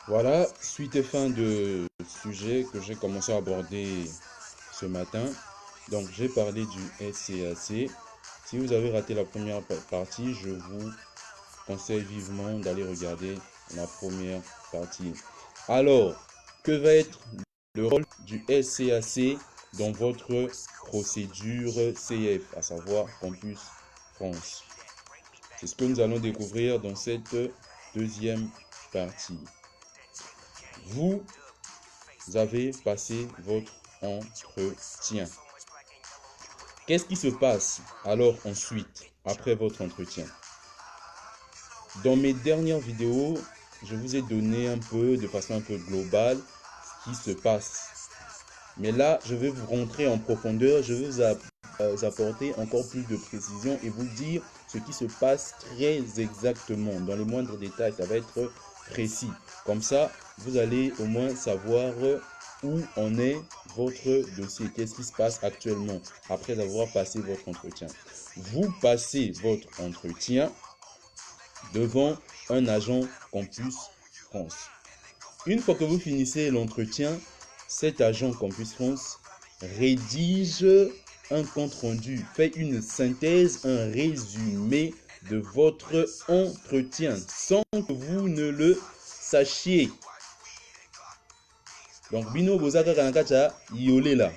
Voilà, suite et fin de sujet que j'ai commencé à aborder ce matin. Donc, j'ai parlé du SCAC. Si vous avez raté la première partie, je vous conseille vivement d'aller regarder la première partie. Alors, que va être le rôle du SCAC dans votre procédure CF, à savoir Campus France? C'est ce que nous allons découvrir dans cette deuxième partie. Vous avez passé votre entretien. Qu'est-ce qui se passe alors ensuite, après votre entretien? Dans mes dernières vidéos, je vous ai donné un peu, de façon un peu globale, ce qui se passe. Mais là, je vais vous rentrer en profondeur, je vais vous apporter encore plus de précision et vous dire ce qui se passe très exactement. Dans les moindres détails, ça va être précis. Comme ça, vous allez au moins savoir où en est votre dossier, qu'est-ce qui se passe actuellement après avoir passé votre entretien. Vous passez votre entretien devant un agent Campus France. Une fois que vous finissez l'entretien, cet agent Campus France rédige un compte rendu, fait une synthèse, un résumé de votre entretien sans que vous ne le sachiez. Donc, Bino Bozaka Kanakacha, Yolé là.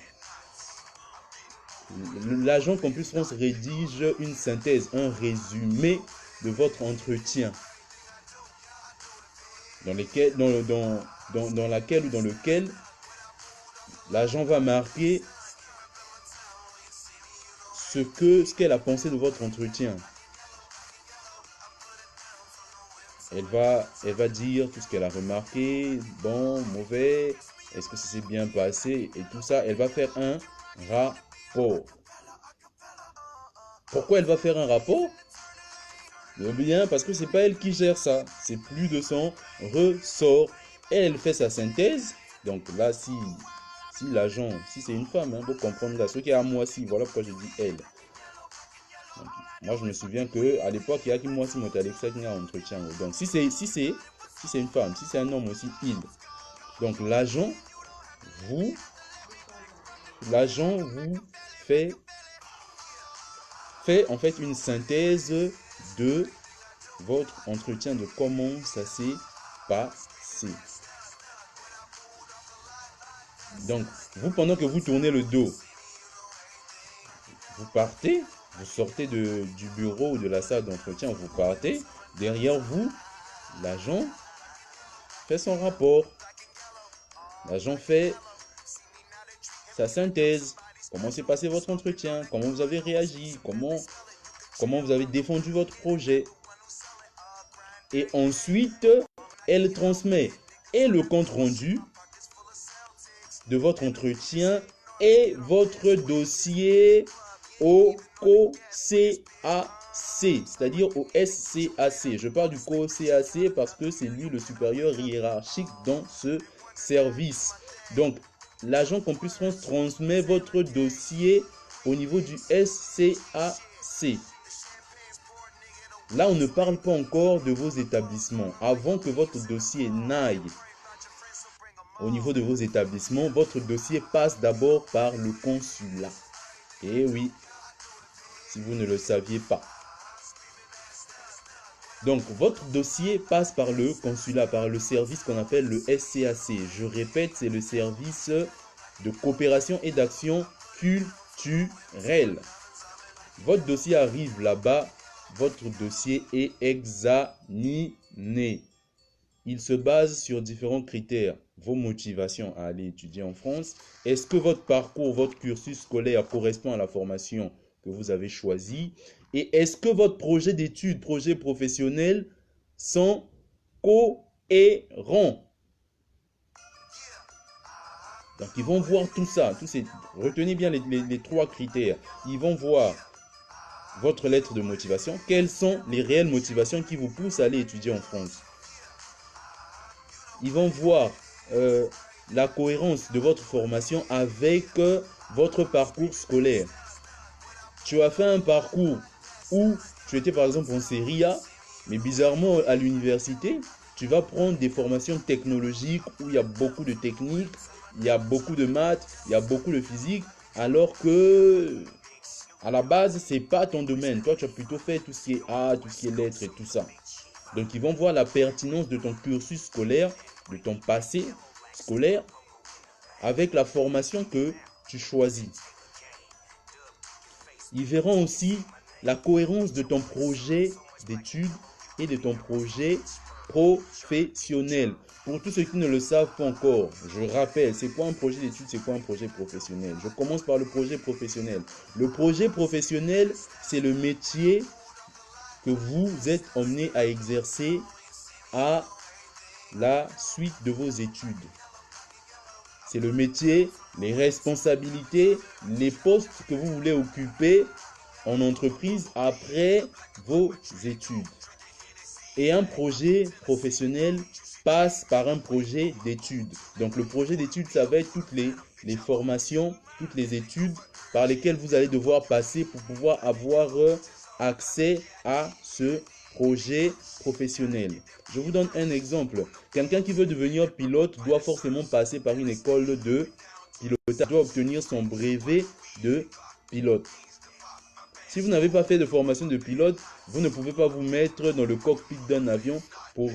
L'agent Campus France rédige une synthèse, un résumé de votre entretien dans laquelle ou dans lequel l'agent va marquer ce qu'elle a pensé de votre entretien. Elle va dire tout ce qu'elle a remarqué, bon, mauvais, est-ce que ça s'est bien passé et tout ça. Elle va faire un rapport. Pourquoi elle va faire un rapport? Eh bien, parce que c'est pas elle qui gère ça, c'est plus de son ressort. Elle fait sa synthèse. Donc là, si l'agent, si c'est une femme, hein, pour comprendre là, ce qui est à moi, si, voilà pourquoi je dis elle. Donc, moi, je me souviens que à l'époque, il y a qui moi, si mon téléphone a entretien. Donc, si c'est une femme, si c'est un homme aussi, il. Donc, vous, l'agent vous fait en fait une synthèse de votre entretien, de comment ça s'est passé. Donc, vous, pendant que vous tournez le dos, vous partez, vous sortez du bureau ou de la salle d'entretien, vous partez. Derrière vous, l'agent fait son rapport. L'agent fait sa synthèse. Comment s'est passé votre entretien? Comment vous avez réagi? Comment vous avez défendu votre projet? Et ensuite, elle transmet et le compte rendu de votre entretien et votre dossier au COCAC, c'est-à-dire au SCAC. Je parle du COCAC parce que c'est lui le supérieur hiérarchique dans ce service. Donc, l'agent Campus France transmet votre dossier au niveau du SCAC. Là, on ne parle pas encore de vos établissements. Avant que votre dossier n'aille au niveau de vos établissements, votre dossier passe d'abord par le consulat. Et oui, si vous ne le saviez pas. Donc, votre dossier passe par le consulat, par le service qu'on appelle le SCAC. Je répète, c'est le service de coopération et d'action culturelle. Votre dossier arrive là-bas, votre dossier est examiné. Il se base sur différents critères. Vos motivations à aller étudier en France. Est-ce que votre parcours, votre cursus scolaire correspond à la formation que vous avez choisie? Et est-ce que votre projet d'études, projet professionnel sont cohérents? Donc, ils vont voir tout ça. Retenez bien les trois critères. Ils vont voir votre lettre de motivation. Quelles sont les réelles motivations qui vous poussent à aller étudier en France? Ils vont voir la cohérence de votre formation avec votre parcours scolaire. Tu as fait un parcours où tu étais par exemple en série A, mais bizarrement à l'université, tu vas prendre des formations technologiques où il y a beaucoup de techniques, il y a beaucoup de maths, il y a beaucoup de physique, alors que à la base, c'est pas ton domaine. Toi, tu as plutôt fait tout ce qui est art, tout ce qui est lettres et tout ça. Donc, ils vont voir la pertinence de ton cursus scolaire, de ton passé scolaire, avec la formation que tu choisis. Ils verront aussi la cohérence de ton projet d'études et de ton projet professionnel. Pour tous ceux qui ne le savent pas encore, je rappelle, c'est quoi un projet d'études, c'est quoi un projet professionnel. Je commence par le projet professionnel. Le projet professionnel, c'est le métier que vous êtes emmené à exercer à la suite de vos études. C'est le métier, les responsabilités, les postes que vous voulez occuper en entreprise après vos études. Et un projet professionnel passe par un projet d'études. Donc le projet d'études, ça va être toutes les formations, toutes les études par lesquelles vous allez devoir passer pour pouvoir avoir accès à ce projet professionnel. Je vous donne un exemple. Quelqu'un qui veut devenir pilote doit forcément passer par une école de pilotage, doit obtenir son brevet de pilote. Si vous n'avez pas fait de formation de pilote, vous ne pouvez pas vous mettre dans le cockpit d'un avion pour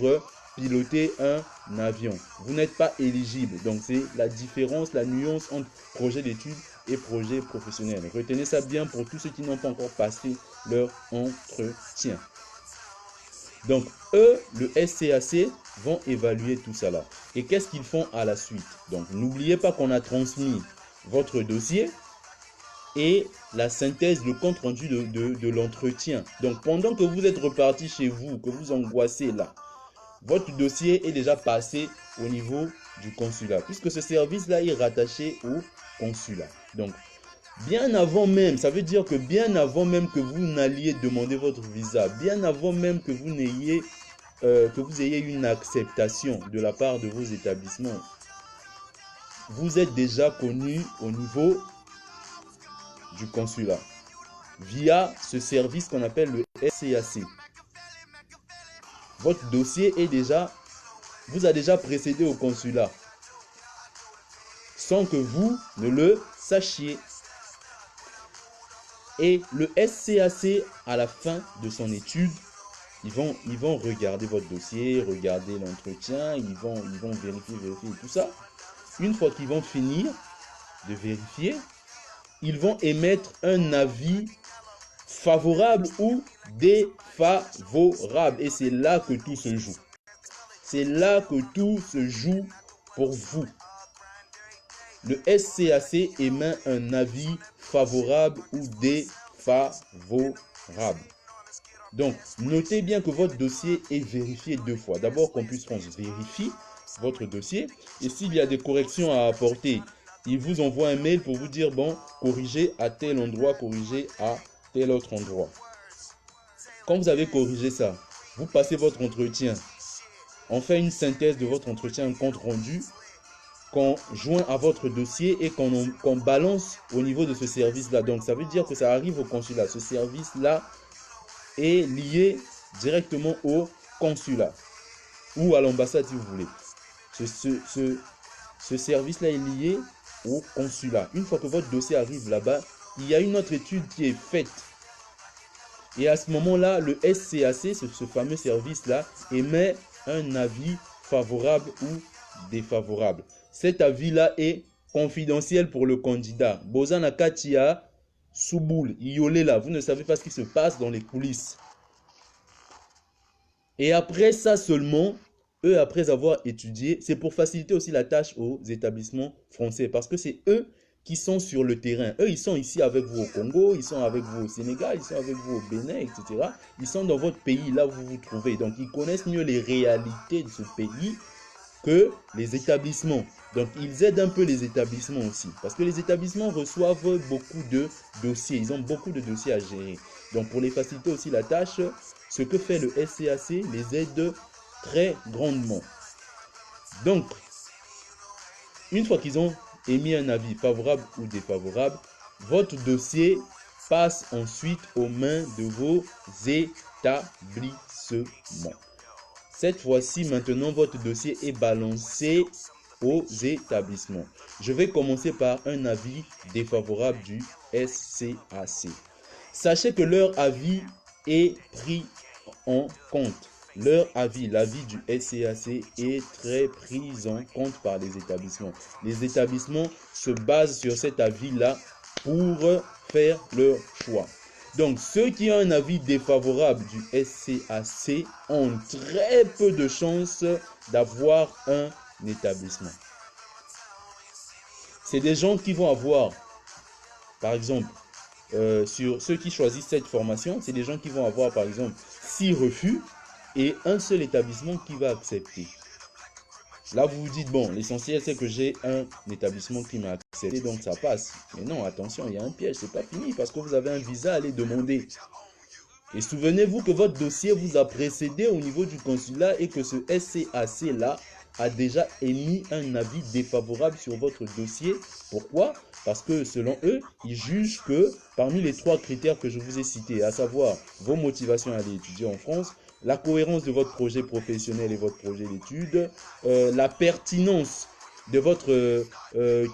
piloter un avion. Vous n'êtes pas éligible. Donc c'est la différence, la nuance entre projet d'études et projet professionnel. Retenez ça bien pour tous ceux qui n'ont pas encore passé leur entretien. Donc eux, le SCAC, vont évaluer tout ça là. Et qu'est-ce qu'ils font à la suite? Donc n'oubliez pas qu'on a transmis votre dossier et la synthèse, le compte rendu de l'entretien. Donc pendant que vous êtes reparti chez vous, que vous angoissez là, votre dossier est déjà passé au niveau du consulat, puisque ce service-là est rattaché au consulat. Donc bien avant même, ça veut dire que bien avant même que vous n'alliez demander votre visa, bien avant même que vous ayez une acceptation de la part de vos établissements, vous êtes déjà connu au niveau du consulat via ce service qu'on appelle le SCAC. Votre dossier vous a déjà précédé au consulat sans que vous ne le sachiez. Et le SCAC, à la fin de son étude, ils vont regarder votre dossier, regarder l'entretien, ils vont vérifier tout ça. Une fois qu'ils vont finir de vérifier, ils vont émettre un avis favorable ou défavorable. Et c'est là que tout se joue. C'est là que tout se joue pour vous. Le SCAC émet un avis favorable ou défavorable. Donc, notez bien que votre dossier est vérifié 2 fois. D'abord, Campus France vérifie votre dossier. Et s'il y a des corrections à apporter, il vous envoie un mail pour vous dire, bon, corrigez à tel endroit, corrigez à tel autre endroit. Quand vous avez corrigé ça, vous passez votre entretien. On fait une synthèse de votre entretien, un compte rendu qu'on joint à votre dossier et qu'on balance au niveau de ce service-là. Donc, ça veut dire que ça arrive au consulat. Ce service-là est lié directement au consulat ou à l'ambassade si vous voulez. Ce service-là est lié au consulat. Une fois que votre dossier arrive là-bas, il y a une autre étude qui est faite. Et à ce moment-là, le SCAC, ce fameux service-là, émet un avis favorable ou défavorable. Cet avis-là est confidentiel pour le candidat. Bozana Katia, Souboul, Iolela, vous ne savez pas ce qui se passe dans les coulisses. Et après ça seulement, eux, après avoir étudié, c'est pour faciliter aussi la tâche aux établissements français. Parce que c'est eux qui sont sur le terrain. Eux, ils sont ici avec vous au Congo, ils sont avec vous au Sénégal, ils sont avec vous au Bénin, etc. Ils sont dans votre pays, là où vous vous trouvez. Donc, ils connaissent mieux les réalités de ce pays que les établissements. Donc, ils aident un peu les établissements aussi. Parce que les établissements reçoivent beaucoup de dossiers. Ils ont beaucoup de dossiers à gérer. Donc, pour les faciliter aussi la tâche, ce que fait le SCAC les aide très grandement. Donc, une fois qu'ils ont émis un avis favorable ou défavorable, votre dossier passe ensuite aux mains de vos établissements. Cette fois-ci, maintenant, votre dossier est balancé aux établissements. Je vais commencer par un avis défavorable du SCAC. Sachez que leur avis est pris en compte. Leur avis, l'avis du SCAC est très pris en compte par les établissements. Les établissements se basent sur cet avis-là pour faire leur choix. Donc, ceux qui ont un avis défavorable du SCAC ont très peu de chances d'avoir un établissement. C'est des gens qui vont avoir, par exemple, sur ceux qui choisissent cette formation, c'est des gens qui vont avoir, par exemple, 6 refus et un seul établissement qui va accepter. Là, vous vous dites, bon, l'essentiel, c'est que j'ai un établissement qui m'a accepté, donc ça passe. Mais non, attention, il y a un piège, c'est pas fini, parce que vous avez un visa à aller demander. Et souvenez-vous que votre dossier vous a précédé au niveau du consulat et que ce SCAC-là a déjà émis un avis défavorable sur votre dossier. Pourquoi? Parce que selon eux, ils jugent que parmi les 3 critères que je vous ai cités, à savoir vos motivations à aller étudier en France, la cohérence de votre projet professionnel et votre projet d'études, la pertinence de votre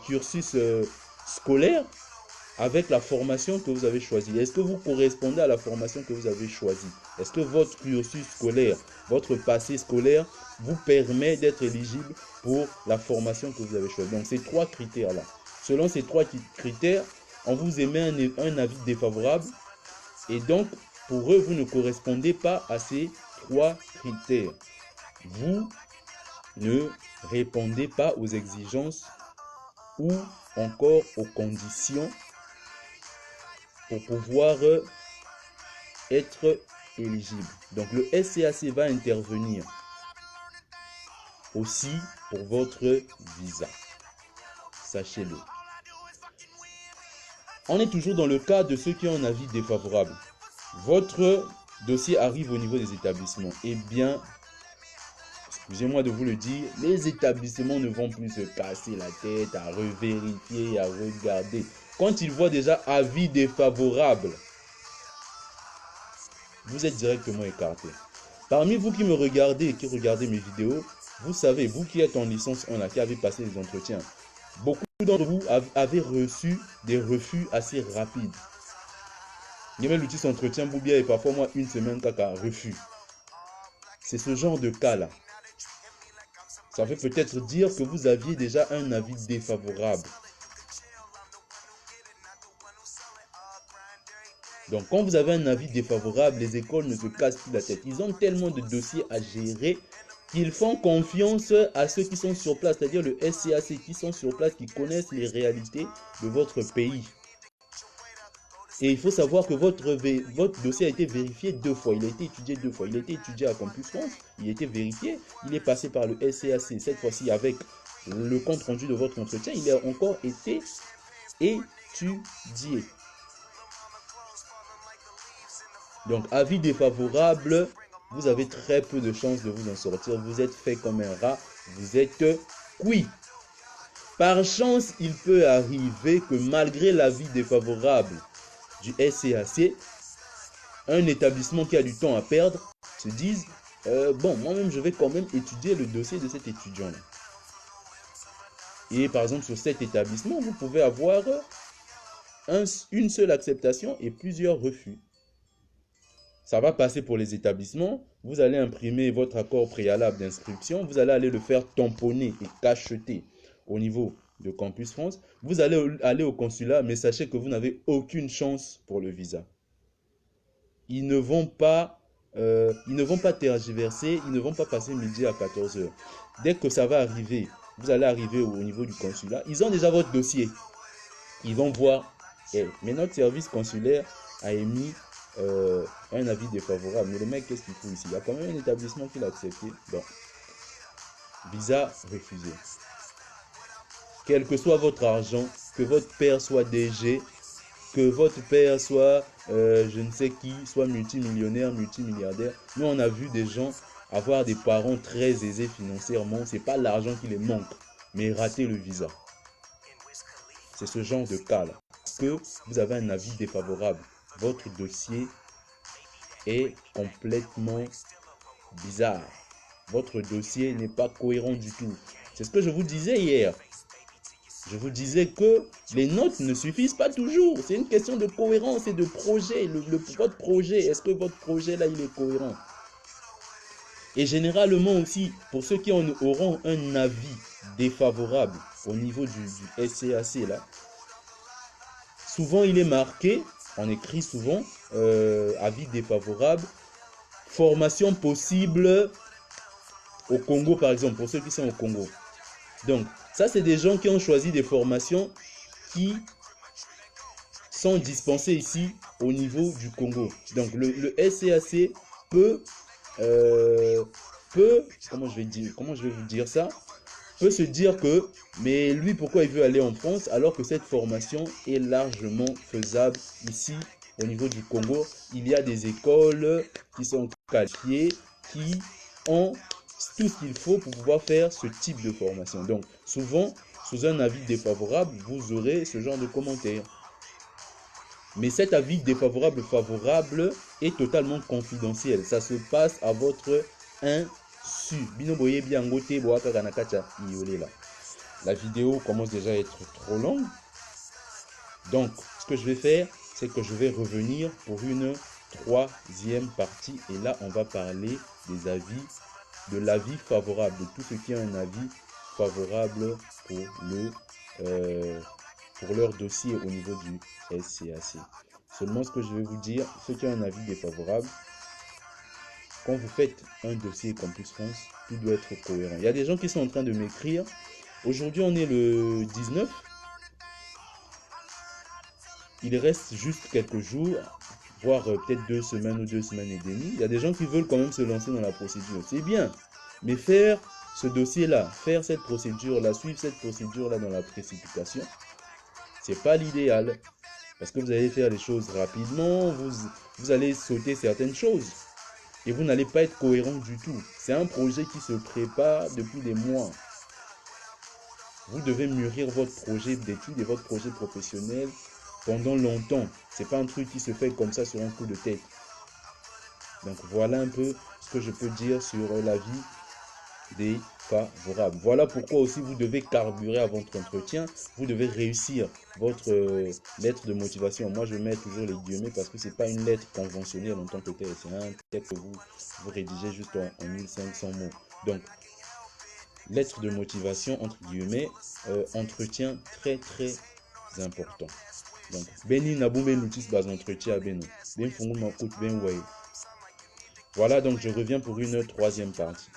cursus scolaire avec la formation que vous avez choisie. Est-ce que vous correspondez à la formation que vous avez choisie? Est-ce que votre cursus scolaire, votre passé scolaire vous permet d'être éligible pour la formation que vous avez choisie? Donc, ces 3 critères-là. Selon ces 3 critères, on vous émet un avis défavorable et donc, pour eux, vous ne correspondez pas à ces 3 critères. Vous ne répondez pas aux exigences ou encore aux conditions pour pouvoir être éligible. Donc le SCAC va intervenir aussi pour votre visa. Sachez-le. On est toujours dans le cas de ceux qui ont un avis défavorable. Votre dossier arrive au niveau des établissements. Eh bien, excusez-moi de vous le dire, les établissements ne vont plus se casser la tête à revérifier, à regarder. Quand ils voient déjà avis défavorable, vous êtes directement écarté. Parmi vous qui me regardez et qui regardez mes vidéos, vous savez, vous qui êtes en licence 1, qui avez passé les entretiens, beaucoup d'entre vous avez reçu des refus assez rapides. Il y a l'outil entretien Boubia et parfois moi une semaine caca refus. C'est ce genre de cas-là. Ça veut peut-être dire que vous aviez déjà un avis défavorable. Donc, quand vous avez un avis défavorable, les écoles ne se cassent plus la tête. Ils ont tellement de dossiers à gérer qu'ils font confiance à ceux qui sont sur place, c'est-à-dire le SCAC qui sont sur place, qui connaissent les réalités de votre pays. Et il faut savoir que votre dossier a été vérifié 2 fois. Il a été étudié 2 fois. Il a été étudié à Campus France. Il a été vérifié. Il est passé par le SCAC. Cette fois-ci, avec le compte rendu de votre entretien, il a encore été étudié. Donc, avis défavorable, vous avez très peu de chances de vous en sortir. Vous êtes fait comme un rat. Vous êtes cuit. Par chance, il peut arriver que malgré l'avis défavorable du SCAC, un établissement qui a du temps à perdre se dise bon, moi-même, je vais quand même étudier le dossier de cet étudiant-là. Et par exemple, sur cet établissement, vous pouvez avoir une seule acceptation et plusieurs refus. Ça va passer pour les établissements. Vous allez imprimer votre accord préalable d'inscription. Vous allez aller le faire tamponner et cacheter au niveau de Campus France. Vous allez aller au consulat, mais sachez que vous n'avez aucune chance pour le visa. Ils ne vont pas tergiverser, ils ne vont pas passer midi à 14 h. Dès que ça va arriver, vous allez arriver au niveau du consulat. Ils ont déjà votre dossier. Ils vont voir, mais notre service consulaire a émis un avis défavorable. Mais le mec, qu'est-ce qu'il fout ici? Il y a quand même un établissement qui l'a accepté. Bon, visa refusé. Quel que soit votre argent, que votre père soit DG, que votre père soit je ne sais qui, soit multimillionnaire, multimilliardaire. Nous, on a vu des gens avoir des parents très aisés financièrement. Ce n'est pas l'argent qui les manque, mais rater le visa. C'est ce genre de cas-là. Que vous avez un avis défavorable. Votre dossier est complètement bizarre. Votre dossier n'est pas cohérent du tout. C'est ce que je vous disais hier. Je vous disais que les notes ne suffisent pas toujours. C'est une question de cohérence et de projet. Votre projet, est-ce que votre projet là, il est cohérent? Et généralement aussi, pour ceux qui auront un avis défavorable au niveau du SCAC là, souvent il est marqué, on écrit souvent, avis défavorable, formation possible au Congo par exemple, pour ceux qui sont au Congo. Donc, ça c'est des gens qui ont choisi des formations qui sont dispensées ici au niveau du Congo. Donc, le SCAC peut, comment je vais vous dire ça, peut se dire que, mais lui, pourquoi il veut aller en France alors que cette formation est largement faisable ici au niveau du Congo. Il y a des écoles qui sont qualifiées, qui ont tout ce qu'il faut pour pouvoir faire ce type de formation. Donc, souvent, sous un avis défavorable, vous aurez ce genre de commentaires. Mais cet avis défavorable, favorable est totalement confidentiel. Ça se passe à votre insu. La vidéo commence déjà à être trop longue. Donc, ce que je vais faire, c'est que je vais revenir pour une troisième partie. Et là, on va parler des avis, de l'avis favorable, de tout ce qui est un avis favorable pour leur dossier au niveau du SCAC. Seulement, ce que je vais vous dire, ceux qui ont un avis défavorable, quand vous faites un dossier Campus France, tout doit être cohérent. Il y a des gens qui sont en train de m'écrire. Aujourd'hui, on est le 19. Il reste juste quelques jours, voire peut-être 2 semaines ou 2 semaines et demie. Il y a des gens qui veulent quand même se lancer dans la procédure. C'est bien, mais faire ce dossier-là, faire cette procédure-là, suivre cette procédure-là dans la précipitation, c'est pas l'idéal. Parce que vous allez faire les choses rapidement, vous allez sauter certaines choses. Et vous n'allez pas être cohérent du tout. C'est un projet qui se prépare depuis des mois. Vous devez mûrir votre projet d'études et votre projet professionnel pendant longtemps. Ce n'est pas un truc qui se fait comme ça sur un coup de tête. Donc voilà un peu ce que je peux dire sur l'avis défavorable. Voilà pourquoi aussi vous devez carburer à votre entretien. Vous devez réussir votre lettre de motivation. Moi, je mets toujours les guillemets parce que ce n'est pas une lettre conventionnelle en tant que telle. C'est un texte que vous rédigez juste en 1500 mots. Donc, lettre de motivation, entre guillemets, entretien très très important. Donc, Beni Naboumbe Noutis bas entretien à Beno. Ben Fungu Makout Ben Way. Voilà, donc je reviens pour une troisième partie.